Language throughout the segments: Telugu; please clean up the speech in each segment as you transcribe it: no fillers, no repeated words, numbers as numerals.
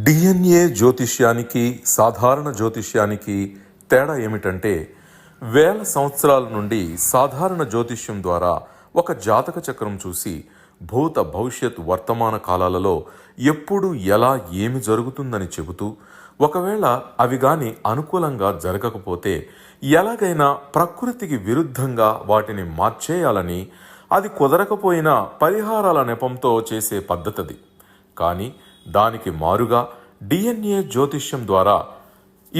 డిఎన్ఏ జ్యోతిష్యానికి సాధారణ జ్యోతిష్యానికి తేడా ఏమిటంటే, వేల సంవత్సరాల నుండి సాధారణ జ్యోతిష్యం ద్వారా ఒక జాతక చక్రం చూసి భూత భవిష్యత్ వర్తమాన కాలాలలో ఎప్పుడు ఎలా ఏమి జరుగుతుందని చెబుతూ, ఒకవేళ అవి గాని అనుకూలంగా జరగకపోతే ఎలాగైనా ప్రకృతికి విరుద్ధంగా వాటిని మార్చేయాలని, అది కుదరకపోయినా పరిహారాల నెపంతో చేసే పద్ధతిది. కానీ దానికి మారుగా డిఎన్ఏ జ్యోతిష్యం ద్వారా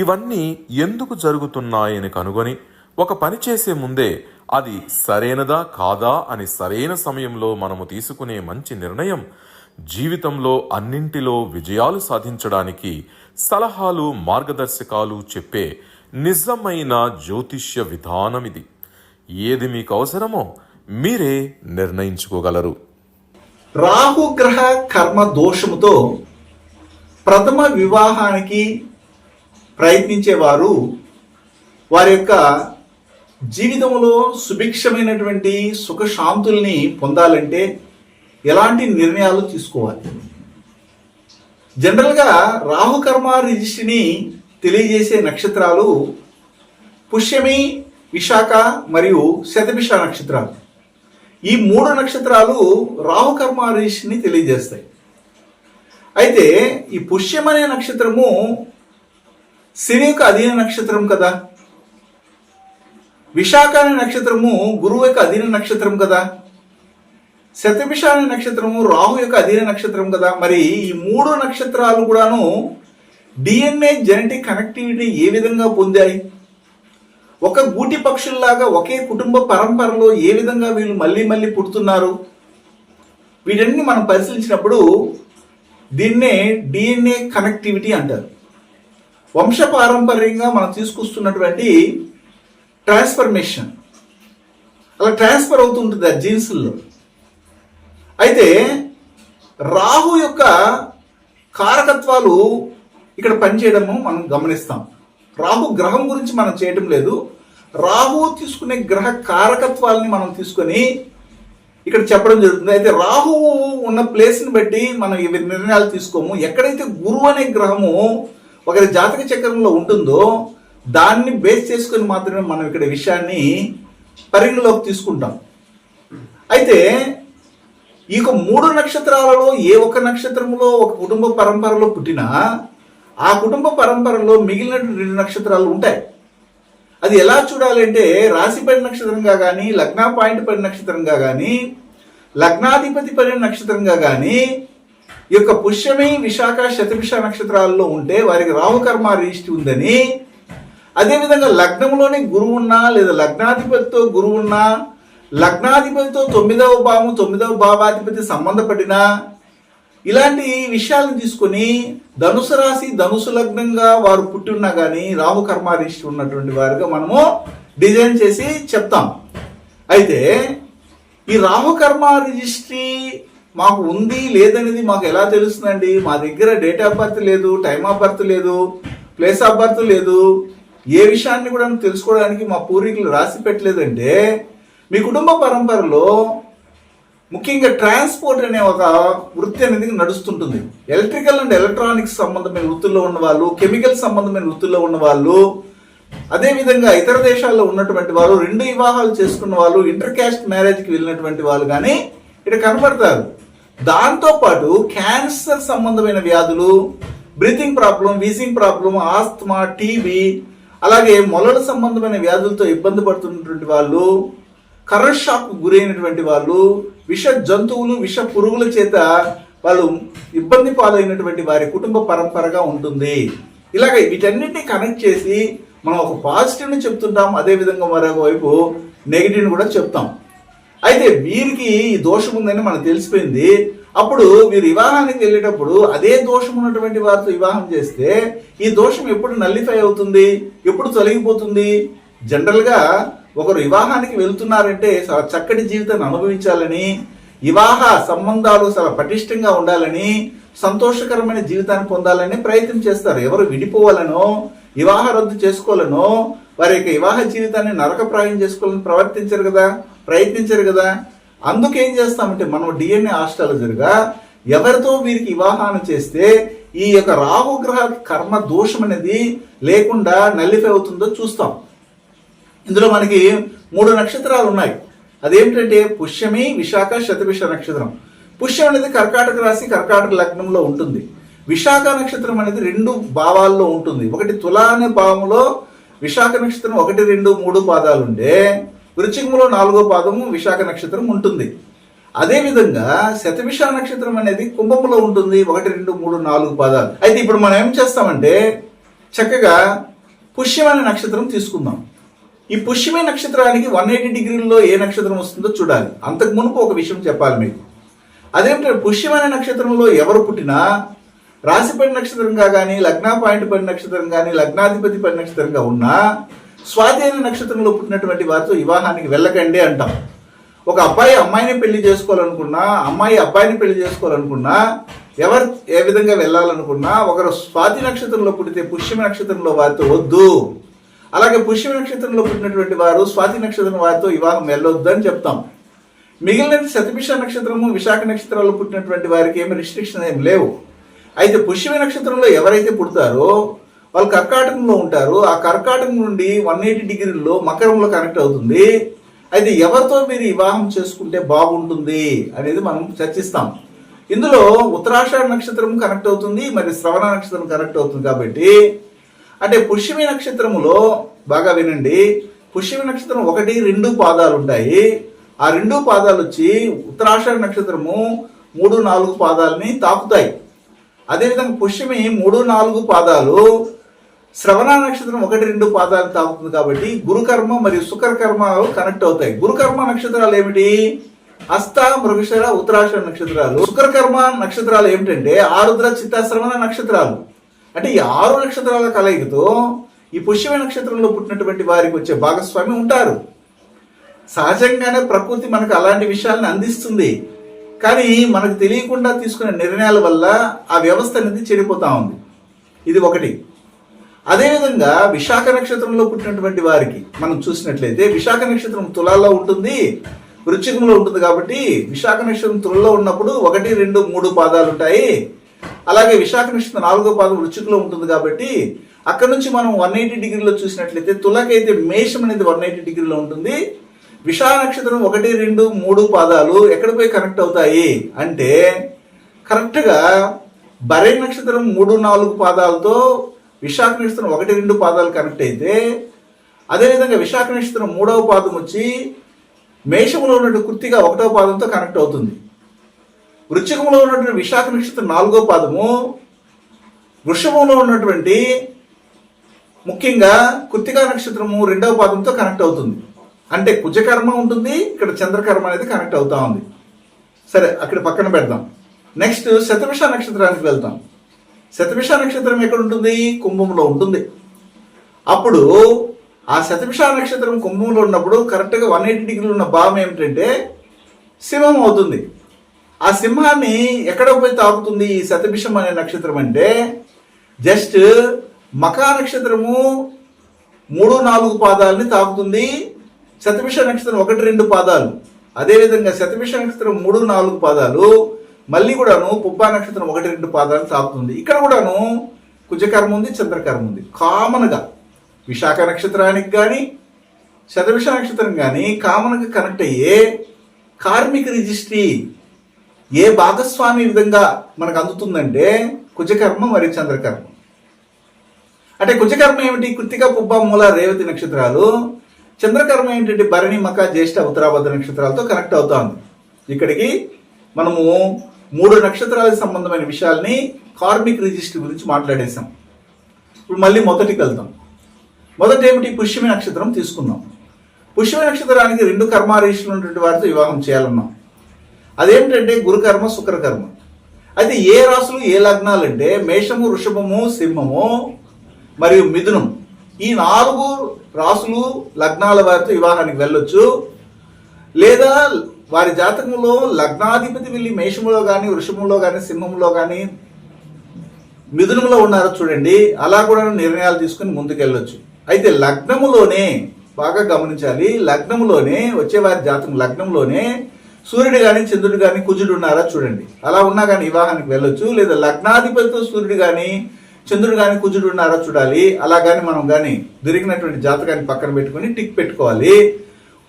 ఇవన్నీ ఎందుకు జరుగుతున్నాయని కనుగొని ఒక పని చేసే ముందే అది సరైనదా కాదా అని సరైన సమయంలో మనము తీసుకునే మంచి నిర్ణయం జీవితంలో అన్నింటిలో విజయాలు సాధించడానికి సలహాలు మార్గదర్శకాలు చెప్పే నిజమైన జ్యోతిష్య విధానం ఇది. ఏది మీకు అవసరమో మీరే నిర్ణయించుకోగలరు. రాహుగ్రహ కర్మ దోషముతో ప్రథమ వివాహానికి ప్రయత్నించేవారు వారి యొక్క జీవితంలో సుభిక్షమైనటువంటి సుఖశాంతుల్ని పొందాలంటే ఎలాంటి నిర్ణయాలు తీసుకోవాలి? జనరల్గా రాహుకర్మ రిజిస్ట్రీని తెలియజేసే నక్షత్రాలు పుష్యమి, విశాఖ మరియు శతభిష నక్షత్రాలు. ఈ మూడు నక్షత్రాలు రాహుకర్మ రిజిస్ట్రీని తెలియజేస్తాయి. అయితే ఈ పుష్యం అనే నక్షత్రము శని యొక్క అధీన నక్షత్రం కదా, విశాఖ అనే నక్షత్రము గురువు యొక్క అధీన నక్షత్రం కదా, శతభిష అనే నక్షత్రము రాహు యొక్క అధీన నక్షత్రం కదా. మరి ఈ మూడు నక్షత్రాలు కూడాను డిఎన్ఏ జెనెటిక్ కనెక్టివిటీ ఏ విధంగా పొందాయి? ఒక గూటి పక్షుల్లాగా ఒకే కుటుంబ పరంపరలో ఏ విధంగా వీళ్ళు మళ్ళీ మళ్ళీ పుడుతున్నారు? వీటన్ని మనం పరిశీలించినప్పుడు దీన్నే డిఎన్ఏ కనెక్టివిటీ అంటారు. వంశపారంపర్యంగా మనం తీసుకొస్తున్నటువంటి ట్రాన్స్ఫర్మేషన్ అలా ట్రాన్స్ఫర్ అవుతుంటుంది ఆ జీన్స్లో. అయితే రాహు యొక్క కారకత్వాలు ఇక్కడ పనిచేయడము మనం గమనిస్తాం. రాహు గ్రహం గురించి మనం చేయటం లేదు, రాహు తీసుకునే గ్రహ కారకత్వాలని మనం తీసుకొని ఇక్కడ చెప్పడం జరుగుతుంది. అయితే రాహువు ఉన్న ప్లేస్ని బట్టి మనం ఇవి నిర్ణయాలు తీసుకోము. ఎక్కడైతే గురువు అనే గ్రహము ఒకరి జాతక చక్రంలో ఉంటుందో దాన్ని బేస్ చేసుకొని మాత్రమే మనం ఇక్కడ విషయాన్ని పరిగణలోకి తీసుకుంటాం. అయితే ఈ మూడు నక్షత్రాలలో ఏ ఒక్క నక్షత్రంలో ఒక కుటుంబ పరంపరలో పుట్టినా ఆ కుటుంబ పరంపరలో మిగిలిన రెండు నక్షత్రాలు ఉంటాయి. అది ఎలా చూడాలి అంటే, రాశి పడి నక్షత్రంగా కానీ, లగ్న పాయింట్ పడి నక్షత్రంగా కానీ, లగ్నాధిపతి పడి నక్షత్రంగా కానీ ఈ యొక్క పుష్యమి, విశాఖ, శతభిష నక్షత్రాల్లో ఉంటే వారికి రాహుకర్మ రిజిస్ట్రీ ఉందని, అదేవిధంగా లగ్నంలోనే గురువు ఉన్నా లేదా లగ్నాధిపతితో గురువు ఉన్నా, లగ్నాధిపతితో 9వ భావం 9వ భావాధిపతి సంబంధపడిన ఇలాంటి విషయాలను తీసుకొని ధనుసు రాశి ధనుసు లగ్నంగా వారు పుట్టి ఉన్నా కానీ రాహుకర్మ రిజిస్ట్రీ ఉన్నటువంటి వారుగా మనము డిజైన్ చేసి చెప్తాం. అయితే ఈ రాహుకర్మ రిజిస్ట్రీ మాకు ఉంది లేదనేది మాకు ఎలా తెలుస్తుందండి? మా దగ్గర డేట్ ఆఫ్ బర్త్ లేదు, టైమ్ ఆఫ్ బర్త్ లేదు, ప్లేస్ ఆఫ్ బర్త్ లేదు, ఏ విషయాన్ని కూడా తెలుసుకోవడానికి మా పూర్వీకులు రాసి పెట్టలేదంటే, మీ కుటుంబ పరంపరలో ముఖ్యంగా ట్రాన్స్పోర్ట్ అనే ఒక వృత్తి అనేది నడుస్తుంటుంది. ఎలక్ట్రికల్ అండ్ ఎలక్ట్రానిక్స్ సంబంధమైన వృత్తుల్లో ఉన్న వాళ్ళు, కెమికల్ సంబంధమైన వృత్తుల్లో ఉన్న వాళ్ళు, అదేవిధంగా ఇతర దేశాల్లో ఉన్నటువంటి వాళ్ళు, 2 వివాహాలు చేసుకున్న వాళ్ళు, ఇంటర్ క్యాస్ట్ మ్యారేజ్కి వెళ్ళినటువంటి వాళ్ళు కానీ ఇక్కడ కనబడతారు. దాంతోపాటు క్యాన్సర్ సంబంధమైన వ్యాధులు, breathing problem, wheezing problem, asthma, TB, అలాగే మొలల సంబంధమైన వ్యాధులతో ఇబ్బంది పడుతున్నటువంటి వాళ్ళు, కరెంట్ షాక్ గురైనటువంటి వాళ్ళు, విష జంతువులు విష పురుగుల చేత వాళ్ళు ఇబ్బంది పాలైనటువంటి వారి కుటుంబ పరంపరగా ఉంటుంది. ఇలాగ వీటన్నిటిని కనెక్ట్ చేసి మనం ఒక పాజిటివ్ని చెప్తుంటాం, అదేవిధంగా మరొక వైపు నెగిటివ్ని కూడా చెప్తాం. అయితే వీరికి ఈ దోషం ఉందని మనకు తెలిసిపోయింది. అప్పుడు వీరు వివాహానికి వెళ్ళేటప్పుడు అదే దోషం ఉన్నటువంటి వారితో వివాహం చేస్తే ఈ దోషం ఎప్పుడు నల్లిఫై అవుతుంది, ఎప్పుడు తొలగిపోతుంది? జనరల్గా ఒకరు వివాహానికి వెళ్తున్నారంటే చాలా చక్కటి జీవితాన్ని అనుభవించాలని, వివాహ సంబంధాలు చాలా పటిష్టంగా ఉండాలని, సంతోషకరమైన జీవితాన్ని పొందాలని ప్రయత్నం చేస్తారు. ఎవరు విడిపోవాలనో, వివాహ రద్దు చేసుకోవాలనో, వారి యొక్క వివాహ జీవితాన్ని నరకప్రాయం చేసుకోవాలని ప్రయత్నించరు కదా. అందుకేం చేస్తామంటే మనం డిఎన్ఏ ఆస్ట్రాలజర్గా ఎవరితో వీరికి వివాహాన్ని చేస్తే ఈ యొక్క రాహుగ్రహ కర్మ దోషం అనేది లేకుండా నల్లిఫై అవుతుందో చూస్తాం. ఇందులో మనకి 3 నక్షత్రాలు ఉన్నాయి. అదేమిటంటే పుష్యమి, విశాఖ, శతభిష నక్షత్రం. పుష్యం అనేది కర్కాటక రాశి, కర్కాటక లగ్నంలో ఉంటుంది. విశాఖ నక్షత్రం అనేది 2 భావాల్లో ఉంటుంది. ఒకటి తుల అనే భావంలో విశాఖ నక్షత్రం 1, 2, 3 పాదాలు ఉంటే వృశ్చికంలో 4వ పాదము విశాఖ నక్షత్రం ఉంటుంది. అదేవిధంగా శతభిష నక్షత్రం అనేది కుంభంలో ఉంటుంది. 1, 2, 3, 4 పాదాలు. అయితే ఇప్పుడు మనం ఏం చేస్తామంటే చక్కగా పుష్యం అనే నక్షత్రం తీసుకుందాం. ఈ పుష్యమే నక్షత్రానికి 180 డిగ్రీల్లో ఏ నక్షత్రం వస్తుందో చూడాలి. అంతకు మునుపు ఒక విషయం చెప్పాలి మీకు. అదేమిటంటే పుష్యం అనే నక్షత్రంలో ఎవరు పుట్టినా రాశిపడి నక్షత్రంగా కానీ, లగ్న పాయింట్ పడి నక్షత్రం కానీ, లగ్నాధిపతి పడి నక్షత్రంగా ఉన్నా స్వాతి అనే నక్షత్రంలో పుట్టినటువంటి వారితో వివాహానికి వెళ్ళకండి అంటాం. ఒక అబ్బాయి అమ్మాయిని పెళ్లి చేసుకోవాలనుకున్నా, అమ్మాయి అబ్బాయిని పెళ్లి చేసుకోవాలనుకున్నా, ఎవరు ఏ విధంగా వెళ్ళాలనుకున్నా ఒకరు స్వాతి నక్షత్రంలో పుట్టితే పుష్యమి నక్షత్రంలో వారితో వద్దు, అలాగే పుష్యమి నక్షత్రంలో పుట్టినటువంటి వారు స్వాతి నక్షత్రం వారితో వివాహం వెళ్ళొద్దు అని చెప్తాం. మిగిలిన శతభిష నక్షత్రము, విశాఖ నక్షత్రాల్లో పుట్టినటువంటి వారికి ఏమి రిస్ట్రిక్షన్ ఏమి లేవు. అయితే పుష్యమి నక్షత్రంలో ఎవరైతే పుడతారో వాళ్ళు కర్కాటకంలో ఉంటారు. ఆ కర్కాటకం నుండి 180 డిగ్రీల్లో మకరంలో కనెక్ట్ అవుతుంది. అయితే ఎవరితో మీరు వివాహం చేసుకుంటే బాగుంటుంది అనేది మనం చర్చిస్తాం. ఇందులో ఉత్తరాషాఢ నక్షత్రం కనెక్ట్ అవుతుంది, మరి శ్రవణ నక్షత్రం కనెక్ట్ అవుతుంది. కాబట్టి అంటే పుష్యమి నక్షత్రములో బాగా వినండి, పుష్యమి నక్షత్రం 1, 2 పాదాలు ఉంటాయి. ఆ 2 పాదాలు వచ్చి ఉత్తరాషాఢ నక్షత్రము 3, 4 పాదాలని తాకుతాయి. అదేవిధంగా పుష్యమి 3, 4 పాదాలు శ్రవణ నక్షత్రం 1, 2 పాదాలు తాకుతుంది. కాబట్టి గురుకర్మ మరియు శుక్రకర్మ కనెక్ట్ అవుతాయి. గురుకర్మ నక్షత్రాలు ఏమిటి? హస్త, మృగశిర, ఉత్తరాషాఢ నక్షత్రాలు. శుక్రకర్మ నక్షత్రాలు ఏమిటంటే ఆరుద్ర, చిత్త, శ్రవణ నక్షత్రాలు. అంటే ఈ 6 నక్షత్రాల కలయికతో ఈ పుష్యమి నక్షత్రంలో పుట్టినటువంటి వారికి వచ్చే భాగస్వామి ఉంటారు. సహజంగానే ప్రకృతి మనకు అలాంటి విషయాలను అందిస్తుంది. కానీ మనకు తెలియకుండా తీసుకునే నిర్ణయాల వల్ల ఆ వ్యవస్థ అనేది చెడిపోతా ఉంది. ఇది ఒకటి. అదేవిధంగా విశాఖ నక్షత్రంలో పుట్టినటువంటి వారికి మనం చూసినట్లయితే విశాఖ నక్షత్రం తులాలో ఉంటుంది, వృశ్చికంలో ఉంటుంది. కాబట్టి విశాఖ నక్షత్రం తులలో ఉన్నప్పుడు 1, 2, 3 పాదాలు ఉంటాయి. అలాగే విశాఖ నక్షత్రం 4వ పాదం వృశ్చికంలో ఉంటుంది. కాబట్టి అక్కడ నుంచి మనం 180 డిగ్రీలో చూసినట్లయితే తులకైతే మేషం అనేది 180 డిగ్రీలో ఉంటుంది. విశాఖ నక్షత్రం 1, 2, 3 పాదాలు ఎక్కడ పోయి కనెక్ట్ అవుతాయి అంటే కరెక్ట్గా బరే నక్షత్రం 3, 4 పాదాలతో విశాఖ నక్షత్రం 1, 2 పాదాలు కనెక్ట్ అయితే, అదేవిధంగా విశాఖ నక్షత్రం 3వ పాదం వచ్చి మేషంలో ఉన్నటువంటి కృత్తిక 1వ పాదంతో కనెక్ట్ అవుతుంది. వృశ్చికంలో ఉన్నటువంటి విశాఖ నక్షత్రం 4వ పాదము వృషభంలో ఉన్నటువంటి ముఖ్యంగా కృత్తికా నక్షత్రము 2వ పాదంతో కనెక్ట్ అవుతుంది. అంటే కుజకర్మ ఉంటుంది, ఇక్కడ చంద్రకర్మ అనేది కనెక్ట్ అవుతా ఉంది. సరే, అక్కడ పక్కన పెడదాం. నెక్స్ట్ శతభిష నక్షత్రానికి వెళ్తాం. శతభిష నక్షత్రం ఎక్కడ ఉంటుంది? కుంభంలో ఉంటుంది. అప్పుడు ఆ శతభిష నక్షత్రం కుంభంలో ఉన్నప్పుడు కరెక్ట్గా 180 డిగ్రీలు ఉన్న భావం ఏమిటంటే సింహం అవుతుంది. ఆ సింహాన్ని ఎక్కడ పోయి తాకుతుంది ఈ శతభిషం అనే నక్షత్రం అంటే జస్ట్ మకా నక్షత్రము 3, 4 పాదాలని తాకుతుంది. శతభిష నక్షత్రం 1, 2 పాదాలు. అదేవిధంగా శతభిష నక్షత్రం 3, 4 పాదాలు మళ్ళీ కూడాను పుబ్బా నక్షత్రం 1, 2 పాదాలు తాకుతుంది. ఇక్కడ కూడాను కుజకర్మ ఉంది, చంద్రకర్మ ఉంది. కామన్గా విశాఖ నక్షత్రానికి కానీ శతభిష నక్షత్రం కానీ కామన్గా కనెక్ట్ అయ్యే కార్మిక రిజిస్ట్రీ ఏ భాగస్వామి విధంగా మనకు అందుతుందంటే కుజకర్మ మరియు చంద్రకర్మ. అంటే కుజకర్మ ఏమిటి? కృత్తిక, పుబ్బ, మూల, రేవతి నక్షత్రాలు. చంద్రకర్మ ఏంటంటే భరణి, మక, జ్యేష్ఠ, ఉత్తరాభద్ర నక్షత్రాలతో కనెక్ట్ అవుతా ఉంది. ఇక్కడికి మనము 3 నక్షత్రాలకు సంబంధమైన విషయాల్ని కార్మిక్ రిజిస్టర్ గురించి మాట్లాడేశాం. ఇప్పుడు మళ్ళీ మొదటికి వెళ్తాం. మొదట ఏమిటి? పుష్యమి నక్షత్రం తీసుకుందాం. పుష్యమి నక్షత్రానికి 2 కర్మారీషులు ఉన్నటువంటి వారితో వివాహం చేయాలన్నాం. అదేమిటంటే గురుకర్మ, శుక్రకర్మ. అయితే ఏ రాసులు ఏ లగ్నాలు అంటే మేషము, వృషభము, సింహము మరియు మిథునం. ఈ 4 రాసులు లగ్నాల వారితో వివాహానికి వెళ్ళొచ్చు. లేదా వారి జాతకంలో లగ్నాధిపతి వెళ్ళి మేషములో కానీ, వృషభంలో కానీ, సింహంలో కానీ, మిథునంలో ఉన్నారో చూడండి, అలా కూడా నిర్ణయాలు తీసుకుని ముందుకెళ్ళొచ్చు. అయితే లగ్నములోనే బాగా గమనించాలి, లగ్నములోనే వచ్చే వారి జాతకం లగ్నంలోనే సూర్యుడు కానీ చంద్రుడు కానీ కుజుడు ఉన్నారా చూడండి. అలా ఉన్నా కానీ వివాహానికి వెళ్ళొచ్చు. లేదా లగ్నాధిపతితో సూర్యుడు కానీ చంద్రుడు కానీ కుజుడు ఉన్నారా చూడాలి. అలా కానీ మనం కానీ దొరికినటువంటి జాతకాన్ని పక్కన పెట్టుకొని టిక్ పెట్టుకోవాలి.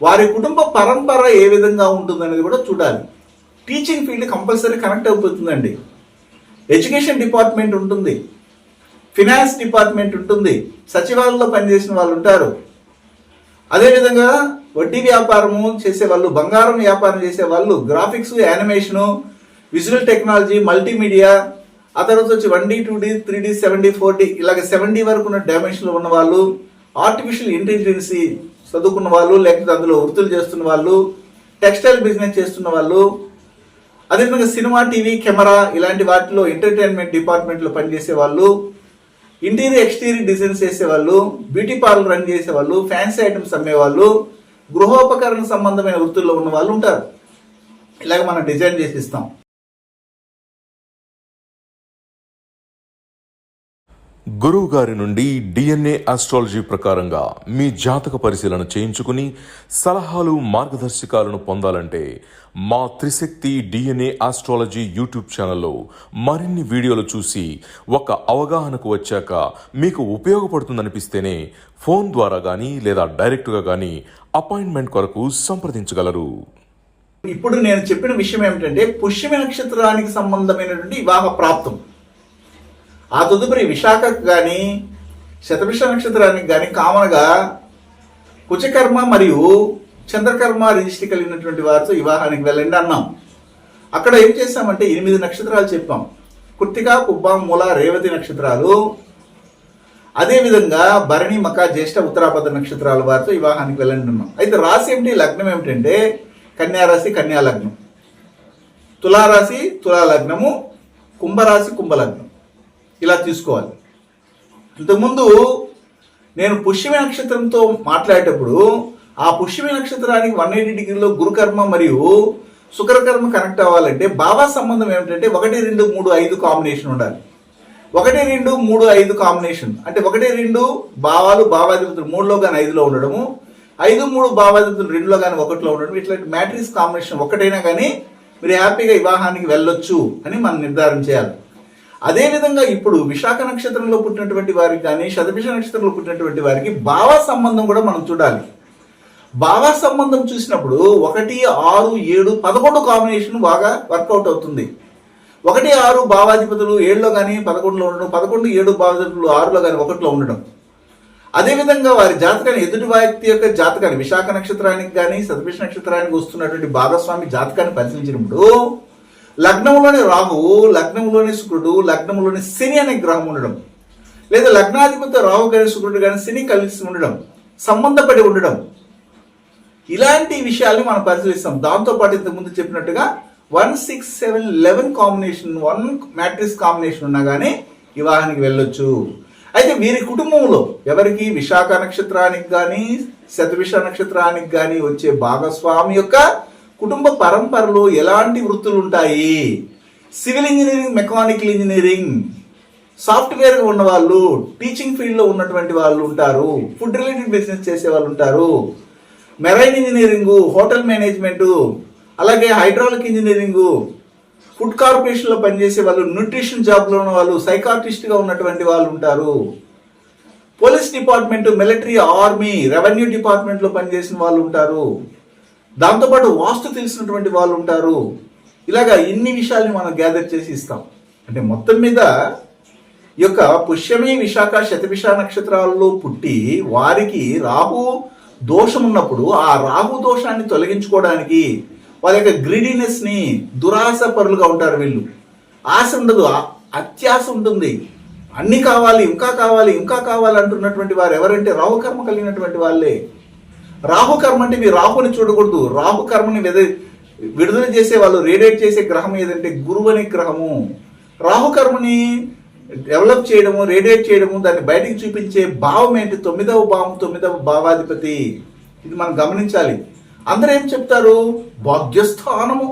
వారి కుటుంబ పరంపర ఏ విధంగా ఉంటుందనేది కూడా చూడాలి. టీచింగ్ ఫీల్డ్ కంపల్సరీ కనెక్ట్ అయిపోతుందండి. ఎడ్యుకేషన్ డిపార్ట్మెంట్ ఉంటుంది, ఫినాన్స్ డిపార్ట్మెంట్ ఉంటుంది, సచివాలయంలో పనిచేసిన వాళ్ళు ఉంటారు. అదేవిధంగా వడ్డీ వ్యాపారము చేసేవాళ్ళు, బంగారం వ్యాపారం చేసేవాళ్ళు, graphics, animation, visual technology, multimedia, ఆ తర్వాత వచ్చి 1D 2D 3D 7D 4D ఇలాగ 7D వరకు ఉన్న డైమెన్షన్లో ఉన్న వాళ్ళు, ఆర్టిఫిషియల్ ఇంటెలిజెన్సీ చదువుకున్న వాళ్ళు, లేకపోతే అందులో వృత్తులు చేస్తున్న వాళ్ళు, టెక్స్టైల్ బిజినెస్ చేస్తున్న వాళ్ళు, అదేవిధంగా సినిమా, టీవీ, కెమెరా ఇలాంటి వాటిలో ఎంటర్టైన్మెంట్ డిపార్ట్మెంట్లో పనిచేసే వాళ్ళు, ఇంటీరియర్ ఎక్స్టీరియర్ డిజైన్స్ చేసేవాళ్ళు, బ్యూటీ పార్లర్ రన్ చేసేవాళ్ళు, ఫ్యాన్సీ ఐటమ్స్ అమ్మేవాళ్ళు, గృహోపకరణ సంబంధమైన వృత్తుల్లో ఉన్న వాళ్ళు ఉంటారు. ఇలాగ మనం డిజైన్ చేసి ఇస్తాం. గురువు గారి నుండి DNA ఆస్ట్రాలజీ ప్రకారంగా మీ జాతక పరిశీలన చేయించుకుని సలహాలు, మార్గదర్శకాలను పొందాలంటే మా త్రిశక్తి DNA ఆస్ట్రాలజీ యూట్యూబ్ ఛానల్లో మరిన్ని వీడియోలు చూసి ఒక అవగాహనకు వచ్చాక మీకు ఉపయోగపడుతుందనిపిస్తేనే ఫోన్ ద్వారా కానీ లేదా డైరెక్ట్గా కానీ అపాయింట్మెంట్ కొరకు సంప్రదించగలరు. ఇప్పుడు నేను చెప్పిన విషయం ఏమిటంటే పుష్యమి నక్షత్రానికి సంబంధమైనటువంటి వివాహ ప్రాప్తం. ఆ తదుపరి విశాఖకు కానీ శతభిష నక్షత్రానికి కానీ కామన్గా కుచకర్మ మరియు చంద్రకర్మ రిజిస్ట్రీ కలిగినటువంటి వారితో వివాహానికి వెళ్ళండి అన్నాం. అక్కడ ఏం చేస్తామంటే 8 నక్షత్రాలు చెప్పాం. కృత్తిక, పుబ్బ, మూల, రేవతి నక్షత్రాలు, అదేవిధంగా భరణి, మక, జ్యేష్ఠ, ఉత్తరాభద్ర నక్షత్రాల వారితో వివాహానికి వెళ్ళండి అన్నాం. అయితే రాశి ఏమిటి, లగ్నం ఏమిటంటే కన్యారాశి, కన్యా లగ్నం, తులారాశి, తులా లగ్నము, కుంభరాశి, కుంభలగ్నం ఇలా తీసుకోవాలి. ఇంతకుముందు నేను పుష్యమి నక్షత్రంతో మాట్లాడేటప్పుడు ఆ పుష్యమి నక్షత్రానికి 180 డిగ్రీలో గురుకర్మ మరియు శుక్రకర్మ కనెక్ట్ అవ్వాలంటే భావ సంబంధం ఏమిటంటే 1, 2, 3, 5 కాంబినేషన్ ఉండాలి. 1, 2, 3, 5 కాంబినేషన్ అంటే 1, 2 భావాలు భావాధిపతులు 3లో కానీ 5లో ఉండడము, 5, 3 భావాధిపతులు 2లో కానీ 1లో ఉండడం, ఇట్లాంటి మ్యాట్రిక్స్ కాంబినేషన్ ఒకటైనా కానీ మీరు హ్యాపీగా వివాహానికి వెళ్ళొచ్చు అని మనం నిర్ధారణ చేయాలి. అదేవిధంగా ఇప్పుడు విశాఖ నక్షత్రంలో పుట్టినటువంటి వారికి కానీ శతభిష నక్షత్రంలో పుట్టినటువంటి వారికి భావ సంబంధం కూడా మనం చూడాలి. భావ సంబంధం చూసినప్పుడు 1, 6, 7, 11 కాంబినేషన్ బాగా వర్కౌట్ అవుతుంది. 1, 6 భావాధిపతులు 7లో కానీ 11లో ఉండడం, 11, 7 భావాధిపతులు 6లో కానీ 1లో ఉండడం. అదేవిధంగా వారి జాతకాన్ని ఎదుటి వ్యక్తి యొక్క జాతకాన్ని విశాఖ నక్షత్రానికి కానీ శతభిష నక్షత్రానికి వస్తున్నటువంటి భాగస్వామి జాతకాన్ని పరిశీలించినప్పుడు లగ్నంలోని రాహువు, లగ్నంలోని శుక్రుడు, లగ్నంలోని శని అనే గ్రహం ఉండడం, లేదా లగ్నాధిపతి రాహు కానీ శుక్రుడు కానీ శని కలిసి ఉండడం, సంబంధపడి ఉండడం, ఇలాంటి విషయాల్ని మనం పరిశీలిస్తాం. దాంతోపాటు ఇంతకుముందు చెప్పినట్టుగా 1, 6, 7, 11 కాంబినేషన్, 1 మ్యాట్రిక్స్ కాంబినేషన్ ఉన్నా కానీ వివాహానికి వెళ్ళొచ్చు. అయితే వీరి కుటుంబంలో ఎవరికి విశాఖ నక్షత్రానికి కానీ శతభిష నక్షత్రానికి కానీ వచ్చే భాగస్వామి యొక్క కుటుంబ పరంపరలో ఎలాంటి వృత్తులు ఉంటాయి, సివిల్ ఇంజనీరింగ్, మెకానికల్ ఇంజనీరింగ్, సాఫ్ట్వేర్గా ఉన్న వాళ్ళు, టీచింగ్ ఫీల్డ్లో ఉన్నటువంటి వాళ్ళు ఉంటారు, ఫుడ్ రిలేటెడ్ బిజినెస్ చేసే వాళ్ళు ఉంటారు, మెరైన్ ఇంజనీరింగు, హోటల్ మేనేజ్మెంటు, అలాగే హైడ్రాలిక్ ఇంజనీరింగు, ఫుడ్ కార్పొరేషన్లో పనిచేసే వాళ్ళు, న్యూట్రిషన్ జాబ్లో ఉన్న వాళ్ళు, సైకాట్రిస్ట్గా ఉన్నటువంటి వాళ్ళు ఉంటారు, police department, military, army, revenue డిపార్ట్మెంట్లో పనిచేసిన వాళ్ళు ఉంటారు, దాంతోపాటు వాస్తు తెలిసినటువంటి వాళ్ళు ఉంటారు. ఇలాగా ఇన్ని విషయాల్ని మనం గ్యాదర్ చేసి ఇస్తాం. అంటే మొత్తం మీద ఈ యొక్క పుష్యమి, విశాఖ, శతభిష నక్షత్రాల్లో పుట్టి వారికి రాహు దోషం ఉన్నప్పుడు ఆ రాహు దోషాన్ని తొలగించుకోవడానికి వాళ్ళ యొక్క గ్రీడీనెస్ని, దురాశ పరులుగా ఉంటారు వీళ్ళు. ఆశ ఉండదు, అత్యాశ ఉంటుంది. అన్ని కావాలి, ఇంకా కావాలి, ఇంకా కావాలి అంటున్నటువంటి వారు ఎవరంటే రాహుకర్మ కలిగినటువంటి వాళ్ళే. రాహుకర్మ అంటే మీరు రాహుని చూడకూడదు. రాహుకర్మని విడుదల చేసే వాళ్ళు, రేడియేట్ చేసే గ్రహం ఏదంటే గురువు అనే గ్రహము. రాహుకర్మని డెవలప్ చేయడము, రేడియేట్ చేయడము, దాన్ని బయటికి చూపించే భావం ఏంటి? 9వ భావం, 9వ భావాధిపతి. ఇది మనం గమనించాలి. అందరూ ఏం చెప్తారు? భాగ్యస్థానము,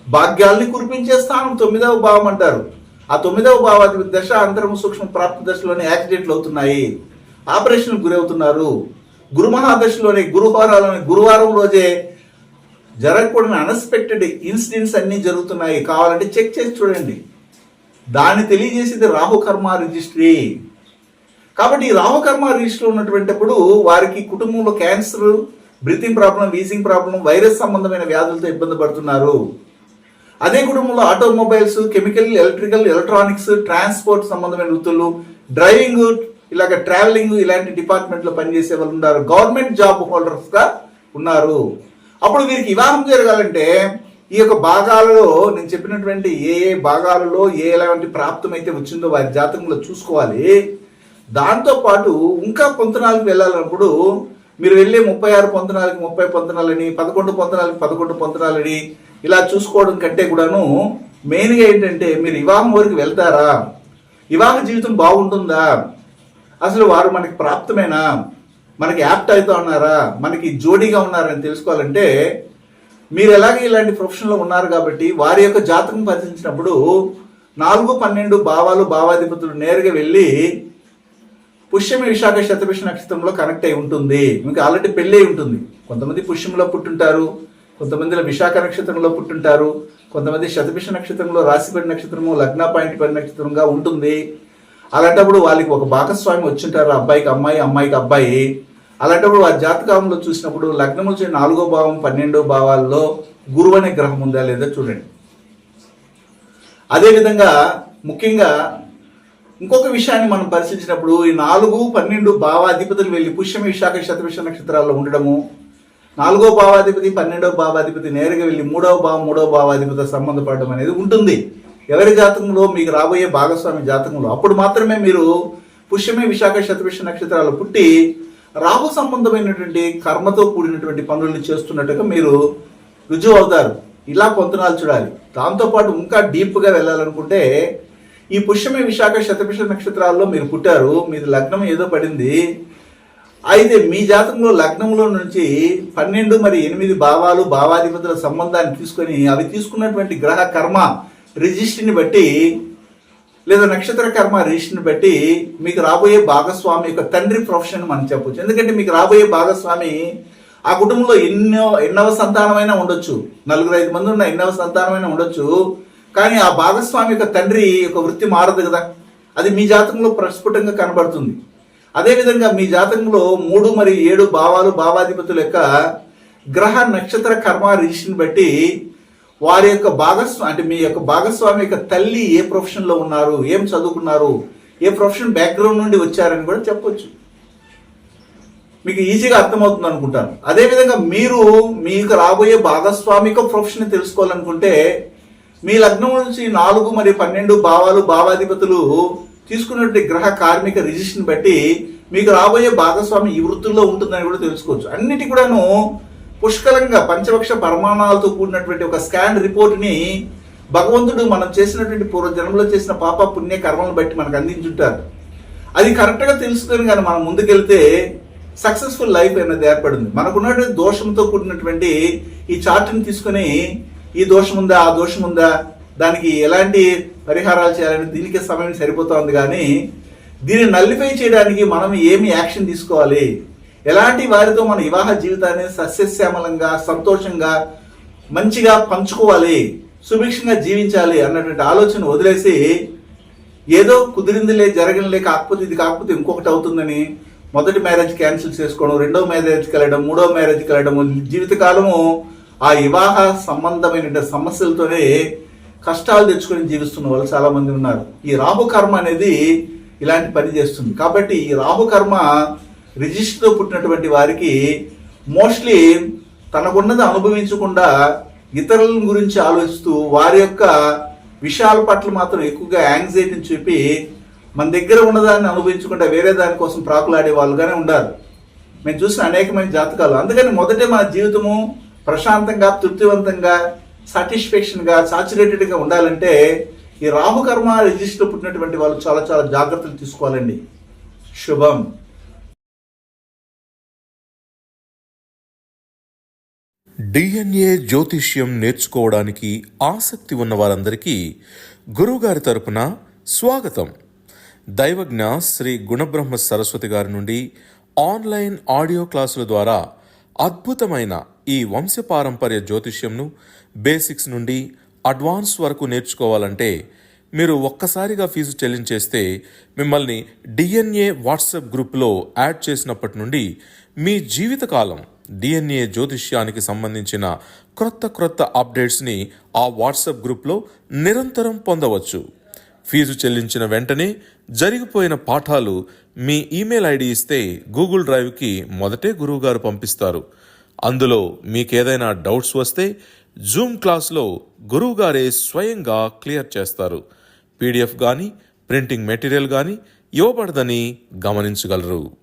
భాగ్యాల్ని కురిపించే స్థానం 9వ భావం అంటారు. ఆ 9వ భావాధిపతి దశ అంతరము సూక్ష్మ ప్రాప్తి దశలోనే యాక్సిడెంట్లు అవుతున్నాయి, ఆపరేషన్లకు గురవుతున్నారు. గురు మహాదశలోని గురువారాలని గురువారం రోజే జరగకూడని అన్ఎక్స్పెక్టెడ్ ఇన్సిడెంట్స్ అన్నీ జరుగుతున్నాయి, కావాలంటే చెక్ చేసి చూడండి. దాన్ని తెలియజేసేది రాహుకర్మ రిజిస్ట్రీ. కాబట్టి ఈ రాహుకర్మ రిజిస్ట్రీ ఉన్నటువంటిప్పుడు వారికి కుటుంబంలో cancer, breathing problem, wheezing problem, virus సంబంధమైన వ్యాధులతో ఇబ్బంది పడుతున్నారు. అదే కుటుంబంలో automobiles, chemical, electrical, electronics, transport సంబంధమైన వృత్తులు, డ్రైవింగ్, ఇలాగ ట్రావెలింగ్ ఇలాంటి డిపార్ట్మెంట్లో పనిచేసే వాళ్ళు ఉన్నారు. గవర్నమెంట్ జాబ్ హోల్డర్స్గా ఉన్నారు. అప్పుడు వీరికి వివాహం జరగాలంటే ఈ యొక్క భాగాలలో నేను చెప్పినటువంటి ఏ ఏ భాగాలలో ఎలాంటి ప్రాప్తం అయితే వచ్చిందో వారి జాతకంలో చూసుకోవాలి. దాంతోపాటు ఇంకా పొంతనాలకు వెళ్ళాలన్నప్పుడు మీరు వెళ్ళే 36 పొంతనాలకి 30 పొంతనాలని, 11 పొంతనాలకి 11 పొంతనాలని ఇలా చూసుకోవడం కంటే కూడాను మెయిన్గా ఏంటంటే మీరు వివాహం వరకు వెళ్తారా, వివాహ జీవితం బాగుంటుందా, అసలు వారు మనకి ప్రాప్తమేనా, మనకి యాప్ట్ అవుతా ఉన్నారా, మనకి జోడీగా ఉన్నారని తెలుసుకోవాలంటే మీరు ఎలాగే ఇలాంటి ప్రొఫెషన్లో ఉన్నారు కాబట్టి వారి యొక్క జాతకం పరిశీలించినప్పుడు 4, 12 భావాలు, భావాధిపతులు నేరుగా వెళ్ళి పుష్యమి, విశాఖ, శతభిష నక్షత్రంలో కనెక్ట్ అయి ఉంటుంది. మీకు ఆల్రెడీ పెళ్ళి అయి ఉంటుంది. కొంతమంది పుష్యంలో పుట్టుంటారు, కొంతమందిలో విశాఖ నక్షత్రంలో పుట్టుంటారు, కొంతమంది శతభిష నక్షత్రంలో రాశిపడి నక్షత్రము, లగ్న పాయింట్ పడి నక్షత్రంగా ఉంటుంది. అలాంటప్పుడు వాళ్ళకి ఒక భాగస్వామి వచ్చింటారు, అబ్బాయికి అమ్మాయి, అమ్మాయికి అబ్బాయి. అలాంటప్పుడు వారి జాతకంలో చూసినప్పుడు లగ్నము 4వ భావం, 12వ భావాల్లో గురువు అనే గ్రహం ఉందా లేదా చూడండి. అదేవిధంగా ముఖ్యంగా ఇంకొక విషయాన్ని మనం పరిశీలించినప్పుడు ఈ 4, 12 భావాధిపతులు వెళ్ళి పుష్యమి, విశాఖ, శతభిష నక్షత్రాల్లో ఉండడము, 4వ భావాధిపతి, 12వ భావాధిపతి నేరుగా వెళ్ళి 3వ భావం, 3వ భావాధిపతి సంబంధపడడం అనేది ఉంటుంది ఎవరి జాతకంలో, మీకు రాబోయే భాగస్వామి జాతకంలో. అప్పుడు మాత్రమే మీరు పుష్యమి, విశాఖ, శతభిష నక్షత్రాలు పుట్టి రాహు సంబంధమైనటువంటి కర్మతో కూడినటువంటి పనులను చేస్తున్నట్టుగా మీరు రుజువు అవుతారు. ఇలా పొంతనాలు చూడాలి. దాంతోపాటు ఇంకా డీప్గా వెళ్ళాలనుకుంటే ఈ పుష్యమి, విశాఖ, శతభిష నక్షత్రాల్లో మీరు పుట్టారు, మీది లగ్నం ఏదో పడింది. అయితే మీ జాతకంలో లగ్నంలో నుంచి 12 మరి 8 భావాలు, భావాధిపతుల సంబంధాన్ని తీసుకొని అవి తీసుకున్నటువంటి గ్రహ కర్మ రిజిస్ట్రీని బట్టి లేదా నక్షత్ర కర్మ రిజిస్ట్రీని బట్టి మీకు రాబోయే భాగస్వామి యొక్క తండ్రి ప్రొఫెషన్ మనం చెప్పొచ్చు. ఎందుకంటే మీకు రాబోయే భాగస్వామి ఆ కుటుంబంలో ఎన్నవ సంతానమైనా ఉండొచ్చు, 4-5 మంది ఉన్న ఎన్నవ సంతానమైనా ఉండొచ్చు. కానీ ఆ భాగస్వామి యొక్క తండ్రి యొక్క వృత్తి మారదు కదా, అది మీ జాతకంలో ప్రస్ఫుటంగా కనబడుతుంది. అదేవిధంగా మీ జాతకంలో 3 మరి 7 భావాలు, భావాధిపతుల యొక్క గ్రహ నక్షత్ర కర్మ రిజిస్ట్రీని బట్టి వారి యొక్క అంటే మీ యొక్క భాగస్వామి యొక్క తల్లి ఏ ప్రొఫెషన్లో ఉన్నారు, ఏం చదువుకున్నారు, ఏ ప్రొఫెషన్ బ్యాక్గ్రౌండ్ నుండి వచ్చారని కూడా చెప్పొచ్చు. మీకు ఈజీగా అర్థమవుతుంది అనుకుంటాను. అదేవిధంగా మీరు మీకు రాబోయే భాగస్వామిక ప్రొఫెషన్ తెలుసుకోవాలనుకుంటే మీ లగ్నం నుంచి 4 మరియు 12 భావాలు, భావాధిపతులు తీసుకున్నటువంటి గ్రహ కార్మిక రిజిస్ట్రీని బట్టి మీకు రాబోయే భాగస్వామి ఈ వృత్తుల్లో ఉంటుందని కూడా తెలుసుకోవచ్చు. అన్నిటి కూడాను పుష్కలంగా పంచపక్ష పరిమాణాలతో కూడినటువంటి ఒక స్కాన్ రిపోర్ట్ని భగవంతుడు మనం చేసినటువంటి పూర్వజన్మలో చేసిన పాప పుణ్య కర్మలను బట్టి మనకు అందించుంటారు. అది కరెక్ట్గా తెలుసుకొని కానీ మనం ముందుకెళ్తే సక్సెస్ఫుల్ లైఫ్ అనేది ఏర్పడింది. మనకున్నటువంటి దోషంతో కూడినటువంటి ఈ చార్ట్ని తీసుకొని ఈ దోషం ఉందా, ఆ దోషం ఉందా, దానికి ఎలాంటి పరిహారాలు చేయాలని దీనికి సమయం సరిపోతుంది. కానీ దీన్ని నల్లిఫై చేయడానికి మనం ఏమి యాక్షన్ తీసుకోవాలి, ఎలాంటి వారితో మన వివాహ జీవితాన్ని సస్యశ్యామలంగా, సంతోషంగా, మంచిగా పంచుకోవాలి, సుభిక్షంగా జీవించాలి అన్నటువంటి ఆలోచన వదిలేసి ఏదో కుదిరిందిలే, జరగనిలే, కాకపోతే ఇంకొకటి అవుతుందని మొదటి మ్యారేజ్ క్యాన్సిల్ చేసుకోవడం, రెండవ మ్యారేజ్కి వెళ్ళడం, మూడవ మ్యారేజ్కి వెళ్ళడం, జీవితకాలము ఆ వివాహ సంబంధమైన సమస్యలతోనే కష్టాలు తెచ్చుకొని జీవిస్తున్న వాళ్ళు చాలా మంది ఉన్నారు. ఈ రాహుకర్మ అనేది ఇలాంటి పని చేస్తుంది. కాబట్టి ఈ రాహుకర్మ రిజిస్టర్తో పుట్టినటువంటి వారికి మోస్ట్లీ తనకున్నది అనుభవించకుండా ఇతరుల గురించి ఆలోచిస్తూ వారి యొక్క విషయాల పట్ల మాత్రం ఎక్కువగా యాంగ్జైటీని చూపి మన దగ్గర ఉన్నదాన్ని అనుభవించకుండా వేరే దానికోసం ప్రాకులాడే వాళ్ళుగానే ఉండాలి. మేము చూసిన అనేకమైన జాతకాలు. అందుకని మొదటే మన జీవితము ప్రశాంతంగా, తృప్తివంతంగా, సాటిస్ఫాక్షన్గా, సాచురేటెడ్గా ఉండాలంటే ఈ రాహుకర్మ రిజిస్టర్ పుట్టినటువంటి వాళ్ళు చాలా చాలా జాగ్రత్తలు తీసుకోవాలండి. శుభం. డిఎన్ఏ జ్యోతిష్యం నేర్చుకోవడానికి ఆసక్తి ఉన్న వారందరికీ గురువుగారి తరపున స్వాగతం. దైవజ్ఞ శ్రీ గుణబ్రహ్మ సరస్వతి గారి నుండి ఆన్లైన్ ఆడియో క్లాసుల ద్వారా అద్భుతమైన ఈ వంశపారంపర్య జ్యోతిష్యంను బేసిక్స్ నుండి అడ్వాన్స్ వరకు నేర్చుకోవాలంటే మీరు ఒక్కసారిగా ఫీజు చెల్లించేస్తే మిమ్మల్ని డిఎన్ఏ వాట్సాప్ గ్రూప్లో యాడ్ చేసినప్పటి నుండి మీ జీవితకాలం డిఎన్ఏ జ్యోతిష్యానికి సంబంధించిన క్రొత్త అప్డేట్స్ని ఆ వాట్సాప్ గ్రూప్లో నిరంతరం పొందవచ్చు. ఫీజు చెల్లించిన వెంటనే జరిగిపోయిన పాఠాలు మీ ఈమెయిల్ ఐడి ఇస్తే గూగుల్ డ్రైవ్కి మొదటే గురువుగారు పంపిస్తారు. అందులో మీకేదైనా డౌట్స్ వస్తే జూమ్ క్లాస్లో గురువుగారే స్వయంగా క్లియర్ చేస్తారు. పీడిఎఫ్ కానీ ప్రింటింగ్ మెటీరియల్ కానీ ఇవ్వబడదని గమనించగలరు.